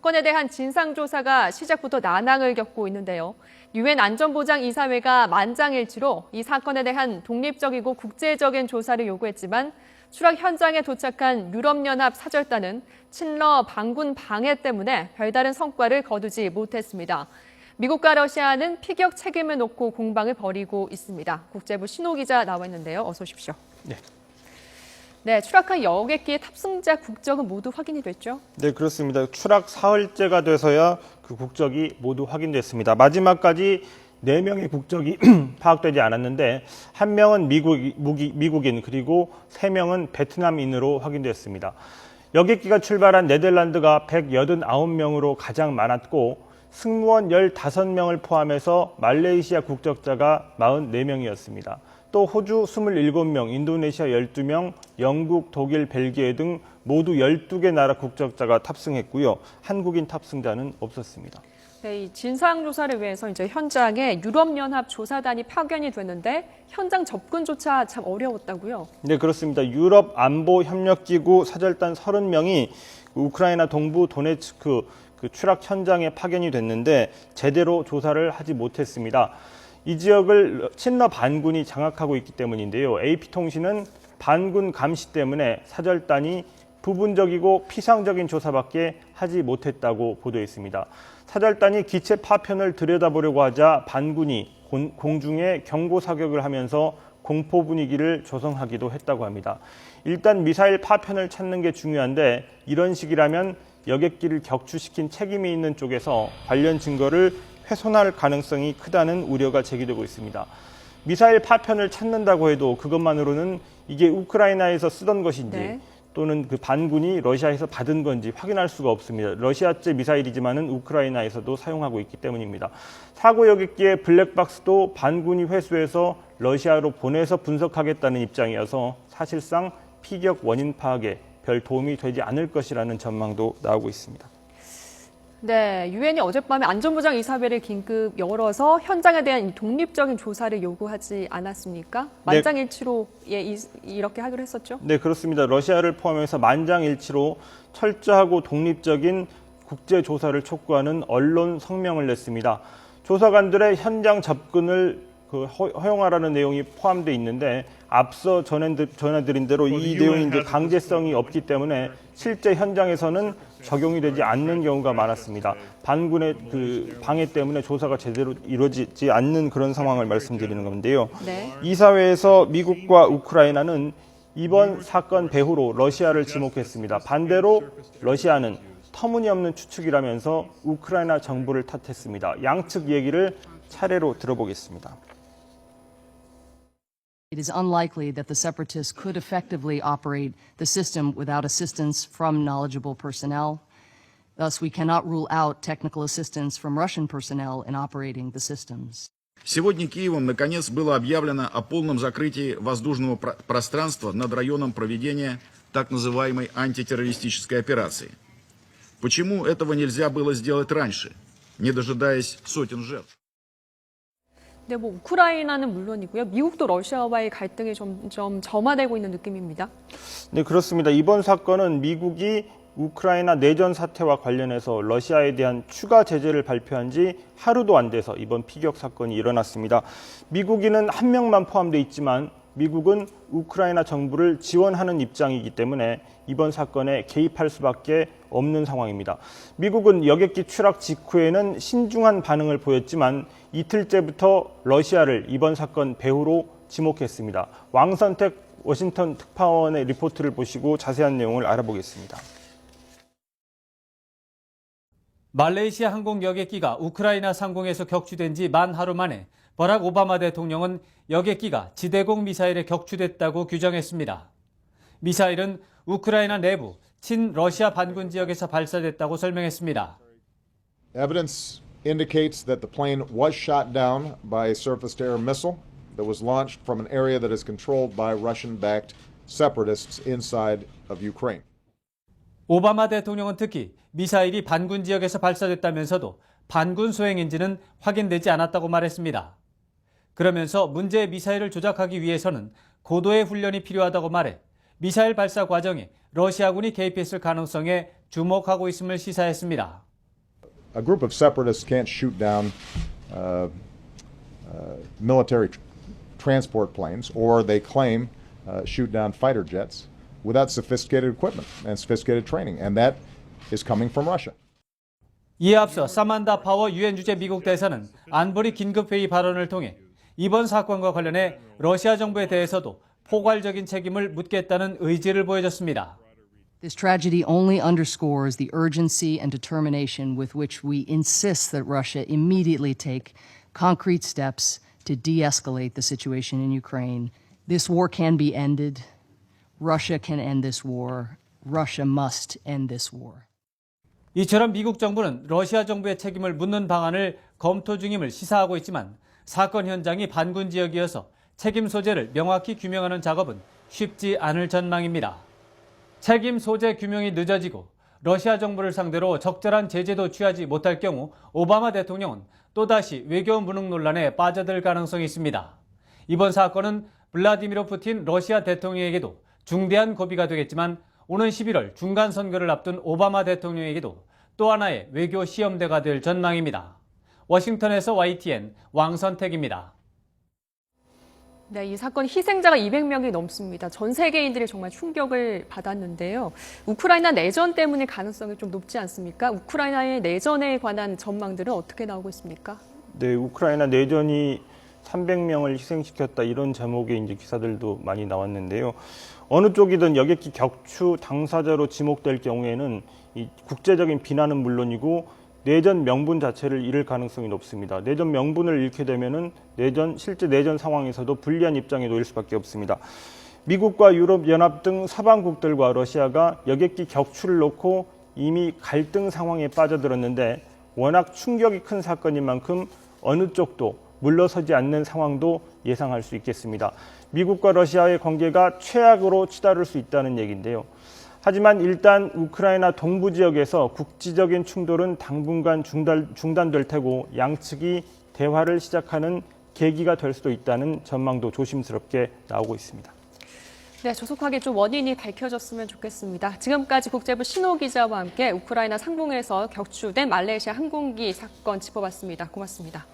사건에 대한 진상조사가 시작부터 난항을 겪고 있는데요. 유엔 안전보장이사회가 만장일치로 이 사건에 대한 독립적이고 국제적인 조사를 요구했지만 추락 현장에 도착한 유럽연합 사절단은 친러 반군 방해 때문에 별다른 성과를 거두지 못했습니다. 미국과 러시아는 피격 책임을 놓고 공방을 벌이고 있습니다. 국제부 신호 기자 나와 있는데요. 어서 오십시오. 네, 추락한 여객기의 탑승자 국적은 모두 확인이 됐죠? 네, 그렇습니다. 추락 사흘째가 돼서야 그 국적이 모두 확인됐습니다. 마지막까지 4명의 국적이 파악되지 않았는데 1명은 미국인 그리고 3명은 베트남인으로 확인됐습니다. 여객기가 출발한 네덜란드가 189명으로 가장 많았고 승무원 15명을 포함해서 말레이시아 국적자가 44명이었습니다. 또 호주 27명, 인도네시아 12명, 영국, 독일, 벨기에 등 모두 12개 나라 국적자가 탑승했고요. 한국인 탑승자는 없었습니다. 네, 이 진상조사를 위해서 이제 현장에 유럽연합 조사단이 파견이 됐는데 현장 접근조차 참 어려웠다고요? 네, 그렇습니다. 유럽 안보 협력기구 사절단 30명이 우크라이나 동부 도네츠크 그 추락 현장에 파견이 됐는데 제대로 조사를 하지 못했습니다. 이 지역을 친러 반군이 장악하고 있기 때문인데요. AP통신은 반군 감시 때문에 사절단이 부분적이고 피상적인 조사밖에 하지 못했다고 보도했습니다. 사절단이 기체 파편을 들여다보려고 하자 반군이 공중에 경고 사격을 하면서 공포 분위기를 조성하기도 했다고 합니다. 일단 미사일 파편을 찾는 게 중요한데 이런 식이라면 여객기를 격추시킨 책임이 있는 쪽에서 관련 증거를 훼손할 가능성이 크다는 우려가 제기되고 있습니다. 미사일 파편을 찾는다고 해도 그것만으로는 이게 우크라이나에서 쓰던 것인지 또는 그 반군이 러시아에서 받은 건지 확인할 수가 없습니다. 러시아제 미사일이지만은 우크라이나에서도 사용하고 있기 때문입니다. 사고 여객기의 블랙박스도 반군이 회수해서 러시아로 보내서 분석하겠다는 입장이어서 사실상 피격 원인 파악에 별 도움이 되지 않을 것이라는 전망도 나오고 있습니다. 네, 유엔이 어젯밤에 안전보장이사회를 긴급 열어서 현장에 대한 독립적인 조사를 요구하지 않았습니까? 만장일치로 이렇게 하기로 했었죠? 네, 그렇습니다. 러시아를 포함해서 만장일치로 철저하고 독립적인 국제조사를 촉구하는 언론 성명을 냈습니다. 조사관들의 현장 접근을 허용하라는 내용이 포함되어 있는데 앞서 전해드린 대로 이 내용이 강제성이 없기 때문에 실제 현장에서는 적용이 되지 않는 경우가 많았습니다. 반군의 그 방해 때문에 조사가 제대로 이루어지지 않는 그런 상황을 말씀드리는 건데요. 이사회에서 미국과 우크라이나는 이번 사건 배후로 러시아를 지목했습니다. 반대로 러시아는 터무니없는 추측이라면서 우크라이나 정부를 탓했습니다. 양측 얘기를 차례로 들어보겠습니다. It is unlikely that the separatists could effectively operate the system without assistance from knowledgeable personnel. Thus, we cannot rule out technical assistance from Russian personnel in operating the systems. Сегодня Киевом, наконец, было объявлено о полном закрытии воздушного пространства над районом проведения так называемой антитеррористической операции. Почему этого нельзя было сделать раньше, не дожидаясь сотен жертв? 네, 우크라이나는 물론이고요. 미국도 러시아와의 갈등이 점점 점화되고 있는 느낌입니다. 네, 그렇습니다. 이번 사건은 미국이 우크라이나 내전 사태와 관련해서 러시아에 대한 추가 제재를 발표한 지 하루도 안 돼서 이번 피격 사건이 일어났습니다. 미국인은 1명만 포함되어 있지만 미국은 우크라이나 정부를 지원하는 입장이기 때문에 이번 사건에 개입할 수밖에 없는 상황입니다. 미국은 여객기 추락 직후에는 신중한 반응을 보였지만 이틀째부터 러시아를 이번 사건 배후로 지목했습니다. 왕선택 워싱턴 특파원의 리포트를 보시고 자세한 내용을 알아보겠습니다. 말레이시아 항공 여객기가 우크라이나 상공에서 격추된 지 만 하루 만에 버락 오바마 대통령은 여객기가 지대공 미사일에 격추됐다고 규정했습니다. 미사일은 우크라이나 내부 친러시아 반군 지역에서 발사됐다고 설명했습니다. Evidence indicates that the plane was shot down by a surface-to-air missile that was launched from an area that is controlled by Russian-backed separatists inside of Ukraine. 오바마 대통령은 특히 미사일이 반군 지역에서 발사됐다면서도 반군 소행인지는 확인되지 않았다고 말했습니다. 그러면서 문제의 미사일을 조작하기 위해서는 고도의 훈련이 필요하다고 말해 미사일 발사 과정에 러시아군이 개입했을 가능성에 주목하고 있음을 시사했습니다. a group of separatists can't shoot down military transport planes, or they claim shoot down fighter jets without sophisticated equipment and sophisticated training, and that is coming from Russia. 이에 앞서 사만다 파워 유엔 주재 미국 대사는 안보리 긴급회의 발언을 통해 이번 사건과 관련해 러시아 정부에 대해서도 포괄적인 책임을 묻겠다는 의지를 보여줬습니다. This tragedy only underscores the urgency and determination with which we insist that Russia immediately take concrete steps to de-escalate the situation in Ukraine. This war can be ended. Russia can end this war. Russia must end this war. 이처럼 미국 정부는 러시아 정부의 책임을 묻는 방안을 검토 중임을 시사하고 있지만 사건 현장이 반군 지역이어서 책임 소재를 명확히 규명하는 작업은 쉽지 않을 전망입니다. 책임 소재 규명이 늦어지고 러시아 정부를 상대로 적절한 제재도 취하지 못할 경우 오바마 대통령은 또다시 외교 무능 논란에 빠져들 가능성이 있습니다. 이번 사건은 블라디미르 푸틴 러시아 대통령에게도 중대한 고비가 되겠지만 오는 11월 중간 선거를 앞둔 오바마 대통령에게도 또 하나의 외교 시험대가 될 전망입니다. 워싱턴에서 YTN 왕선택입니다. 네, 이 사건 희생자가 200명이 넘습니다. 전 세계인들이 정말 충격을 받았는데요. 우크라이나 내전 때문일 가능성이 좀 높지 않습니까? 우크라이나의 내전에 관한 전망들은 어떻게 나오고 있습니까? 네, 우크라이나 내전이 300명을 희생시켰다 이런 제목의 이제 기사들도 많이 나왔는데요. 어느 쪽이든 여객기 격추 당사자로 지목될 경우에는 이 국제적인 비난은 물론이고 내전 명분 자체를 잃을 가능성이 높습니다. 내전 명분을 잃게 되면은 실제 내전 상황에서도 불리한 입장에 놓일 수밖에 없습니다. 미국과 유럽연합 등 서방국들과 러시아가 여객기 격추를 놓고 이미 갈등 상황에 빠져들었는데 워낙 충격이 큰 사건인 만큼 어느 쪽도 물러서지 않는 상황도 예상할 수 있겠습니다. 미국과 러시아의 관계가 최악으로 치달을 수 있다는 얘기인데요. 하지만 일단 우크라이나 동부 지역에서 국지적인 충돌은 당분간 중단될 테고 양측이 대화를 시작하는 계기가 될 수도 있다는 전망도 조심스럽게 나오고 있습니다. 네, 조속하게 좀 원인이 밝혀졌으면 좋겠습니다. 지금까지 국제부 신호 기자와 함께 우크라이나 상공에서 격추된 말레이시아 항공기 사건 짚어봤습니다. 고맙습니다.